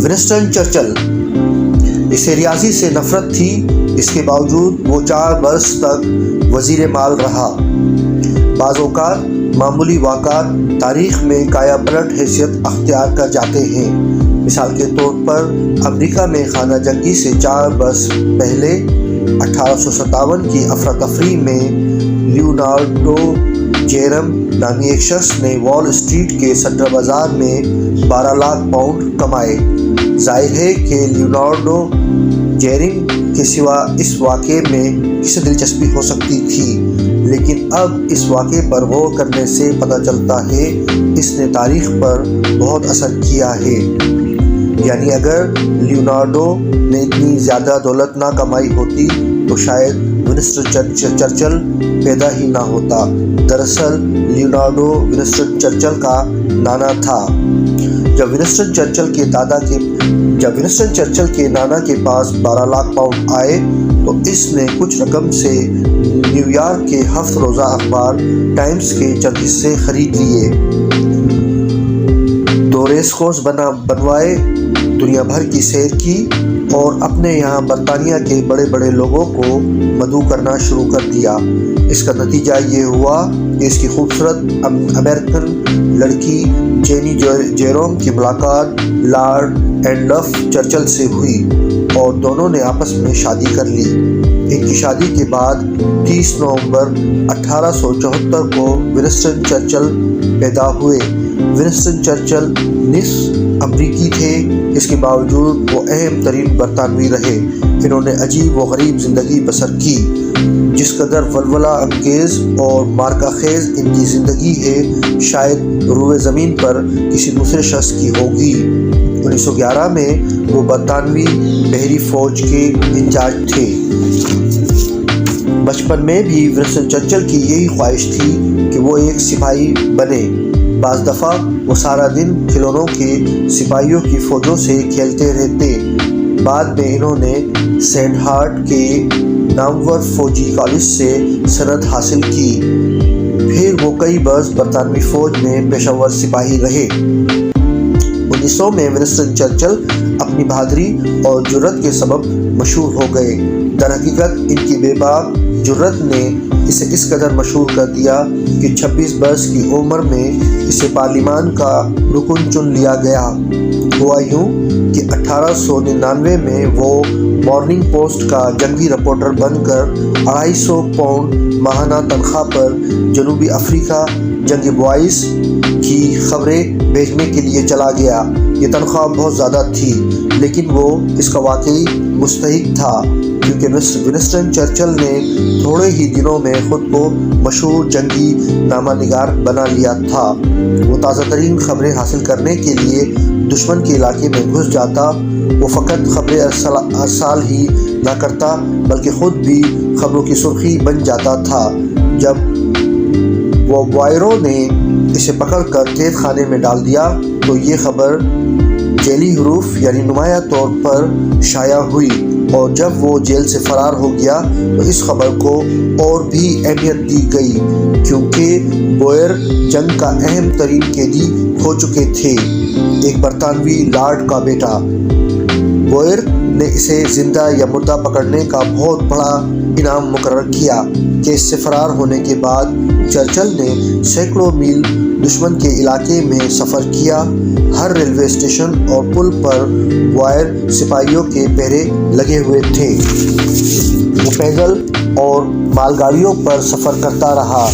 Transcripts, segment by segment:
Winston Churchill, اسے ریاضی سے نفرت تھی، اس کے باوجود وہ 4 برس تک وزیر مال رہا۔ بعض اوقات معمولی واقعات تاریخ میں کایا پلٹ حیثیت اختیار کر جاتے ہیں۔ مثال کے طور پر امریکہ میں خانہ جنگی سے 4 برس پہلے 1857 کی افراتفری میں لیونارڈو جیرم نامی ایک شخص نے وال اسٹریٹ کے سنٹرل بازار میں 12 لاکھ پاؤنڈ کمائے۔ ظاہر ہے کہ لیونارڈو جیرم کے سوا اس واقعے میں کسی دلچسپی ہو سکتی تھی، لیکن اب اس واقعے پر غور کرنے سے پتہ چلتا ہے اس نے تاریخ پر بہت اثر کیا ہے۔ یعنی اگر لیونارڈو نے اتنی زیادہ دولت نہ کمائی ہوتی تو شاید ونسٹن چرچل پیدا ہی نہ ہوتا۔ دراصل لیونارڈو ونسٹن چرچل کا نانا تھا۔ جب ونسٹن چرچل کے نانا کے پاس 12 لاکھ پاؤنڈ آئے تو اس نے کچھ رقم سے نیو یارک کے 7 روزہ اخبار ٹائمز کے چند حصے خرید لیے، 2 ریس کورس بنوائے، دنیا بھر کی سیر کی اور اپنے یہاں برطانیہ کے بڑے بڑے لوگوں کو مدعو کرنا شروع کر دیا۔ اس کا نتیجہ یہ ہوا کہ اس کی خوبصورت امریکن لڑکی جینی جیروم کی ملاقات لارڈ اینڈلف چرچل سے ہوئی اور دونوں نے آپس میں شادی کر لی۔ ان کی شادی کے بعد 30 نومبر 1874 کو ونسٹن چرچل پیدا ہوئے۔ ونسٹن چرچل نصف امریکی تھے، اس کے باوجود وہ اہم ترین برطانوی رہے۔ انہوں نے عجیب و غریب زندگی بسر کی۔ جس قدر ولولہ انگیز اور مارکہ خیز ان کی زندگی ہے، شاید روئے زمین پر کسی دوسرے شخص کی ہوگی۔ 1911 میں وہ برطانوی بحری فوج کے انچارج تھے۔ بچپن میں بھی ونسٹن چرچل کی یہی خواہش تھی کہ وہ ایک سپاہی بنے۔ بعض دفعہ وہ سارا دن کھلونوں کے سپاہیوں کی فوجوں سے کھیلتے رہتے۔ بعد میں انہوں نے سینٹ ہارٹ کے نامور فوجی کالج سے سند حاصل کی۔ پھر وہ کئی برس برطانوی فوج میں پیشہ ور سپاہی رہے۔ 1900 میں ونسٹن چرچل اپنی بہادری اور جرأت کے سبب مشہور ہو گئے۔ در حقیقت ان کی بے باک جرأت نے اسے اس قدر مشہور کر دیا کہ 26 برس کی عمر میں اسے پارلیمان کا رکن چن لیا گیا۔ ہوا یوں کہ 1899 میں وہ مارننگ پوسٹ کا جنگی رپورٹر بن کر 250 پاؤنڈ ماہانہ تنخواہ پر جنوبی افریقہ جنگ بوائز کی خبریں بھیجنے کے لیے چلا گیا۔ یہ تنخواہ بہت زیادہ تھی، لیکن وہ اس کا واقعی مستحق تھا، کیونکہ ونسٹن چرچل نے تھوڑے ہی دنوں میں خود کو مشہور جنگی نامہ نگار بنا لیا تھا۔ وہ تازہ ترین خبریں حاصل کرنے کے لیے دشمن کے علاقے میں گھس جاتا۔ وہ فقط خبریں ارسال ہی نہ کرتا بلکہ خود بھی خبروں کی سرخی بن جاتا تھا۔ جب وہ بوائرو نے اسے پکڑ کر قید خانے میں ڈال دیا تو یہ خبر جیلی حروف یعنی نمایاں طور پر شائع ہوئی، اور جب وہ جیل سے فرار ہو گیا تو اس خبر کو اور بھی اہمیت دی گئی، کیونکہ بوئر جنگ کا اہم ترین قیدی ہو چکے تھے، ایک برطانوی لارڈ کا بیٹا۔ بوئر نے اسے زندہ یا مردہ پکڑنے کا بہت بڑا انعام مقرر کیا۔ کیس سے فرار ہونے کے بعد چرچل نے سینکڑوں میل دشمن کے علاقے میں سفر کیا۔ ہر ریلوے اسٹیشن اور پل پر بوائر سپاہیوں کے پہرے لگے ہوئے تھے۔ وہ پیدل اور مال گاڑیوں پر سفر کرتا رہا۔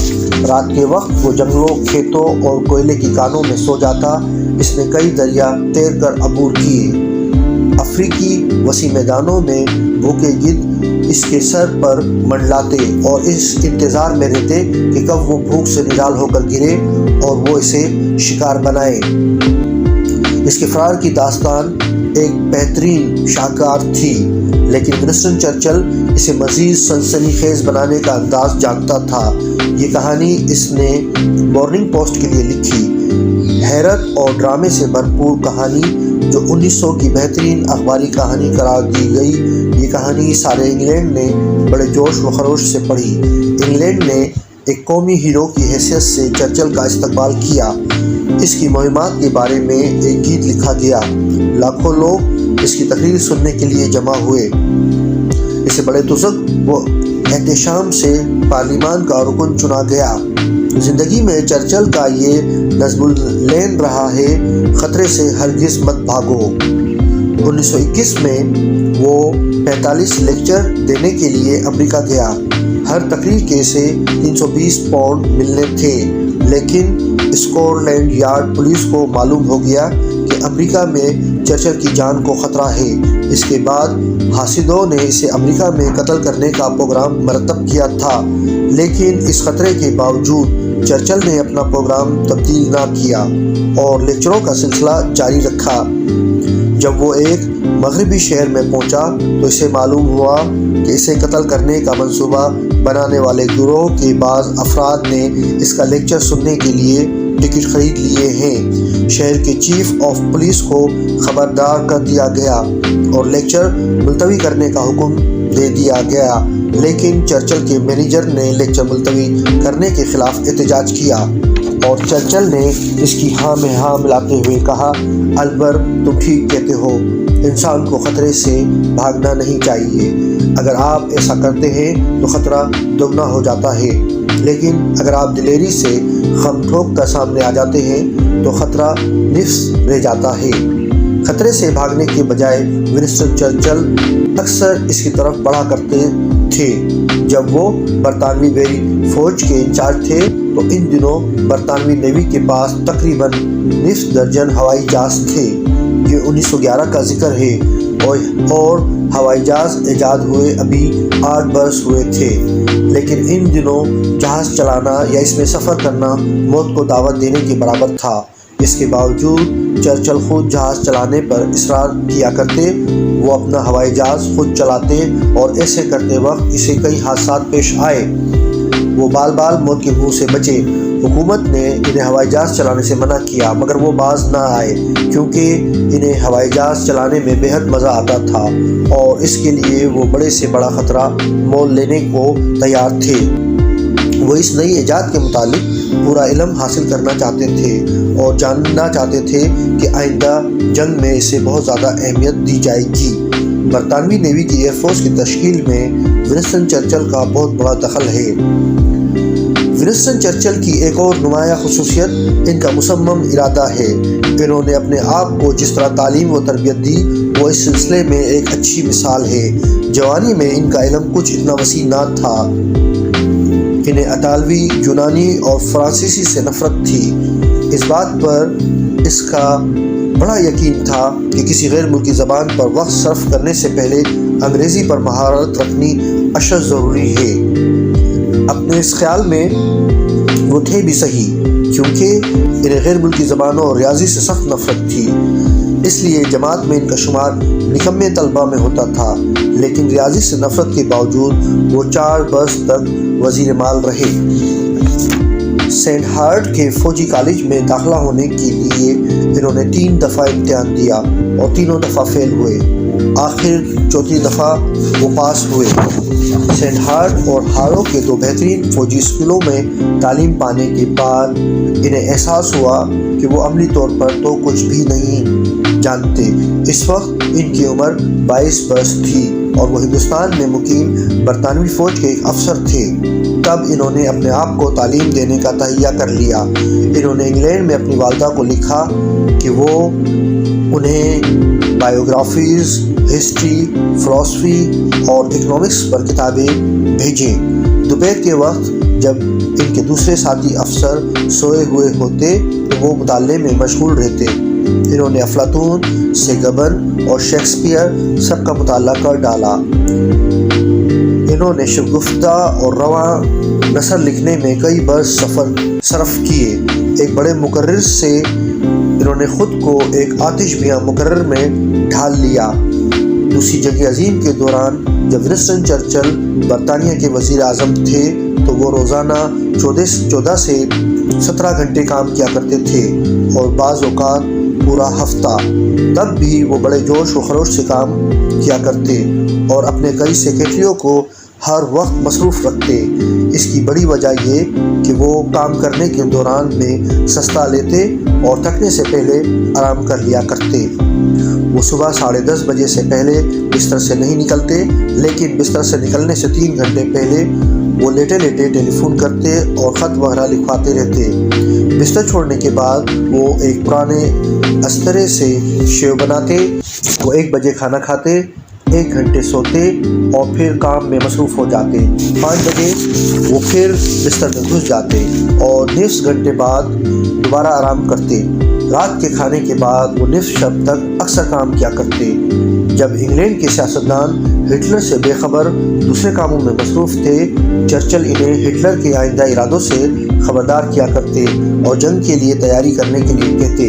رات کے وقت وہ جنگلوں، کھیتوں اور کوئلے کی کانوں میں سو جاتا۔ اس نے کئی دریا تیر کر عبور کیے۔ افریقی وسیع میدانوں میں بھوکے گدھ اس کے سر پر منڈلاتے اور اس انتظار میں رہتے کہ کب وہ بھوک سے نڈال ہو کر گرے اور وہ اسے شکار بنائے۔ اس کے فرار کی داستان ایک بہترین شاہکار تھی، لیکن ونسٹن چرچل اسے مزید سنسنی خیز بنانے کا انداز جانتا تھا۔ یہ کہانی اس نے مارننگ پوسٹ کے لیے لکھی، حیرت اور ڈرامے سے بھرپور کہانی جو 1900 کی بہترین اخباری کہانی قرار دی گئی۔ یہ کہانی سارے انگلینڈ نے بڑے جوش و خروش سے پڑھی۔ انگلینڈ نے ایک قومی ہیرو کی حیثیت سے چرچل کا استقبال کیا۔ اس کی مہمات کے بارے میں ایک گیت لکھا گیا۔ لاکھوں لوگ اس کی تقریر سننے کے لیے جمع ہوئے۔ اسے بڑے تزک و احتشام سے پارلیمان کا رکن چنا گیا۔ زندگی میں چرچل کا یہ نظم العین رہا ہے، خطرے سے ہرگز مت بھاگو۔ 1921 میں وہ 45 لیکچر دینے کے لیے امریکہ گیا۔ ہر تقریر کے اسے 320 پاؤنڈ ملنے تھے، لیکن اسکاٹ لینڈ یارڈ پولیس کو معلوم ہو گیا کہ امریکہ میں چرچل کی جان کو خطرہ ہے۔ اس کے بعد حاسدوں نے اسے امریکہ میں قتل کرنے کا پروگرام مرتب کیا تھا، لیکن اس خطرے کے باوجود چرچل نے اپنا پروگرام تبدیل نہ کیا اور لیکچروں کا سلسلہ جاری رکھا۔ جب وہ ایک مغربی شہر میں پہنچا تو اسے معلوم ہوا کہ اسے قتل کرنے کا منصوبہ بنانے والے گروہ کے بعض افراد نے اس کا لیکچر سننے کے لیے ٹکٹ خرید لیے ہیں۔ شہر کے چیف آف پولیس کو خبردار کر دیا گیا اور لیکچر ملتوی کرنے کا حکم دے دیا گیا، لیکن چرچل کے مینیجر نے لیکچر ملتوی کرنے کے خلاف احتجاج کیا اور چرچل نے اس کی ہاں میں ہاں ملاتے ہوئے کہا، البر تم ٹھیک کہتے ہو، انسان کو خطرے سے بھاگنا نہیں چاہیے۔ اگر آپ ایسا کرتے ہیں تو خطرہ دوگنا ہو جاتا ہے، لیکن اگر آپ دلیری سے خم ٹھوک کر سامنے آ جاتے ہیں تو خطرہ نفس رہ جاتا ہے۔ خطرے سے بھاگنے کے بجائے ونسٹن چرچل اکثر اس کی طرف بڑھا کرتے تھے۔ جب وہ برطانوی بحری فوج کے انچارج تھے تو ان دنوں برطانوی نیوی کے پاس تقریباً نصف درجن ہوائی جہاز تھے۔ یہ 1911 کا ذکر ہے اور ہوائی جہاز ایجاد ہوئے ابھی 8 برس ہوئے تھے، لیکن ان دنوں جہاز چلانا یا اس میں سفر کرنا موت کو دعوت دینے کے برابر تھا۔ اس کے باوجود چرچل خود جہاز چلانے پر اصرار کیا کرتے۔ وہ اپنا ہوائی جہاز خود چلاتے اور ایسے کرتے وقت اسے کئی حادثات پیش آئے۔ وہ بال بال موت کے منہ سے بچے۔ حکومت نے انہیں ہوائی جہاز چلانے سے منع کیا، مگر وہ باز نہ آئے کیونکہ انہیں ہوائی جہاز چلانے میں بے حد مزہ آتا تھا اور اس کے لیے وہ بڑے سے بڑا خطرہ مول لینے کو تیار تھے۔ وہ اس نئی ایجاد کے متعلق پورا علم حاصل کرنا چاہتے تھے اور جاننا چاہتے تھے کہ آئندہ جنگ میں اسے بہت زیادہ اہمیت دی جائے گی۔ برطانوی نیوی کی ایئر فورس کی تشکیل میں ونسٹن چرچل کا بہت بڑا دخل ہے۔ ونسٹن چرچل کی ایک اور نمایاں خصوصیت ان کا مصمم ارادہ ہے۔ انہوں نے اپنے آپ کو جس طرح تعلیم و تربیت دی وہ اس سلسلے میں ایک اچھی مثال ہے۔ جوانی میں ان کا علم کچھ اتنا وسیع نہ تھا۔ انہیں اطالوی، یونانی اور فرانسیسی سے نفرت تھی۔ اس بات پر اس کا بڑا یقین تھا کہ کسی غیر ملکی زبان پر وقت صرف کرنے سے پہلے انگریزی پر مہارت رکھنی اشد ضروری ہے۔ اپنے اس خیال میں وہ تھے بھی صحیح، کیونکہ انہیں غیر ملکی زبانوں اور ریاضی سے سخت نفرت تھی۔ اس لیے جماعت میں ان کا شمار نکمے طلبہ میں ہوتا تھا، لیکن ریاضی سے نفرت کے باوجود وہ 4 برس تک وزیر مال رہے۔ سینٹ ہارٹ کے فوجی کالج میں داخلہ ہونے کے لیے انہوں نے 3 دفعہ امتحان دیا اور تینوں دفعہ فیل ہوئے۔ آخر چوتھی دفعہ وہ پاس ہوئے۔ سینٹ ہارٹ اور ہارو کے 2 بہترین فوجی اسکولوں میں تعلیم پانے کے بعد انہیں احساس ہوا کہ وہ عملی طور پر تو کچھ بھی نہیں جانتے۔ اس وقت ان کی عمر 22 برس تھی اور وہ ہندوستان میں مقیم برطانوی فوج کے ایک افسر تھے۔ تب انہوں نے اپنے آپ کو تعلیم دینے کا تہیہ کر لیا۔ انہوں نے انگلینڈ میں اپنی والدہ کو لکھا کہ وہ انہیں بایوگرافیز، ہسٹری، فلسفی اور اکنامکس پر کتابیں بھیجیں۔ دوپہر کے وقت جب ان کے دوسرے ساتھی افسر سوئے ہوئے ہوتے تو وہ مطالعے میں مشغول رہتے۔ انہوں نے افلاطون، سیگبن اور شیکسپیئر سب کا مطالعہ کر ڈالا۔ انہوں نے شگفتہ اور رواں نثر لکھنے میں کئی برس صرف کیے۔ ایک بڑے مقرر سے انہوں نے خود کو ایک آتش بھیاں مقرر میں ڈھال لیا۔ دوسری جنگ عظیم کے دوران جب ونسٹن چرچل برطانیہ کے وزیر اعظم تھے تو وہ روزانہ 14 سے 17 گھنٹے کام کیا کرتے تھے اور بعض اوقات پورا ہفتہ۔ تب بھی وہ بڑے جوش و خروش سے کام کیا کرتے اور اپنے کئی سیکرٹریوں کو ہر وقت مصروف رکھتے۔ اس کی بڑی وجہ یہ کہ وہ کام کرنے کے دوران میں سستا لیتے اور تھکنے سے پہلے آرام کر لیا کرتے۔ وہ صبح 10:30 بجے سے پہلے بستر سے نہیں نکلتے، لیکن بستر سے نکلنے سے 3 گھنٹے پہلے وہ لیٹے لیٹے ٹیلی فون کرتے اور خط وغیرہ لکھواتے رہتے۔ بستر چھوڑنے کے بعد وہ ایک پرانے استرے سے شیو بناتے۔ وہ 1 بجے کھانا کھاتے، 1 گھنٹے سوتے اور پھر کام میں مصروف ہو جاتے۔ 5 بجے وہ پھر بستر میں گھس جاتے اور نصف گھنٹے بعد دوبارہ آرام کرتے۔ رات کے کھانے کے بعد وہ نصف شب تک اکثر کام کیا کرتے۔ جب انگلینڈ کے سیاستدان ہٹلر سے بے خبر دوسرے کاموں میں مصروف تھے، چرچل انہیں ہٹلر کے آئندہ ارادوں سے خبردار کیا کرتے اور جنگ کے لیے تیاری کرنے کے لیے کہتے۔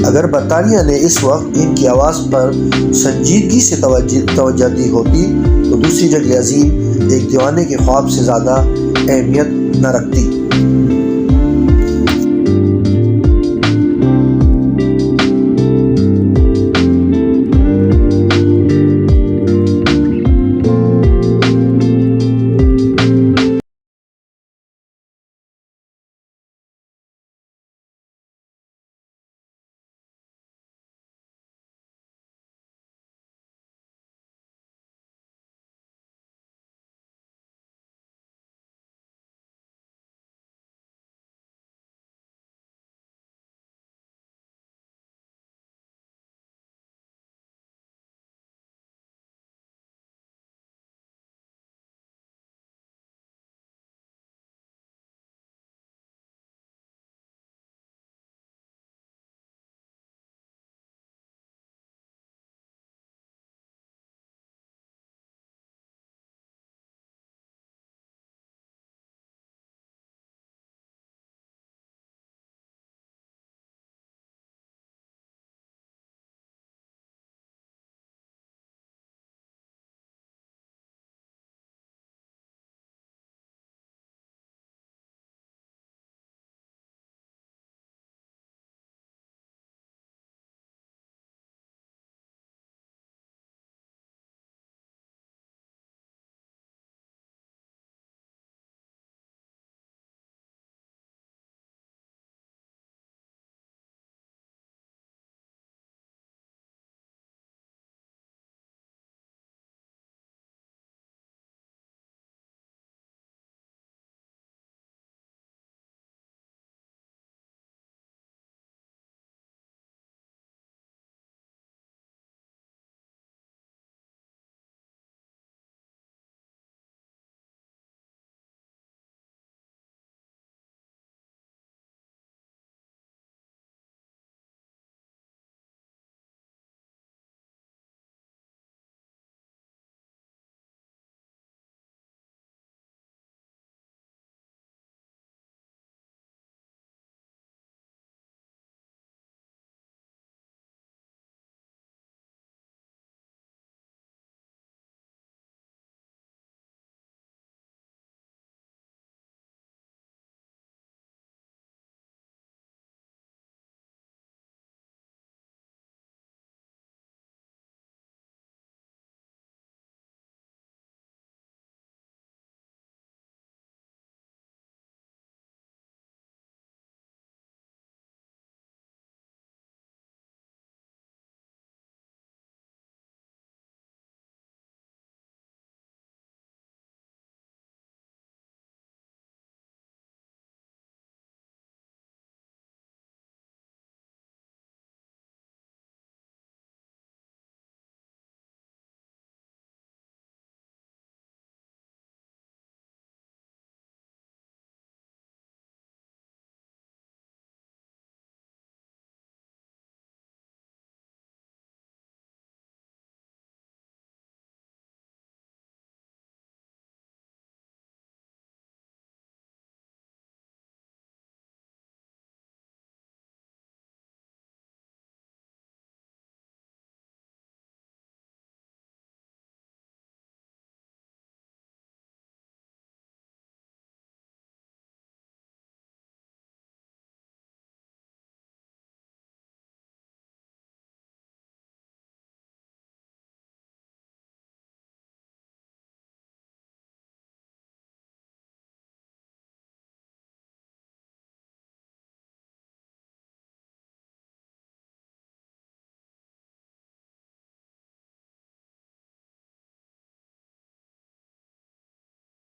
اگر برطانیہ نے اس وقت ان کی آواز پر سنجیدگی سے توجہ دی ہوتی تو دوسری جنگ عظیم ایک دیوانے کے خواب سے زیادہ اہمیت نہ رکھتی۔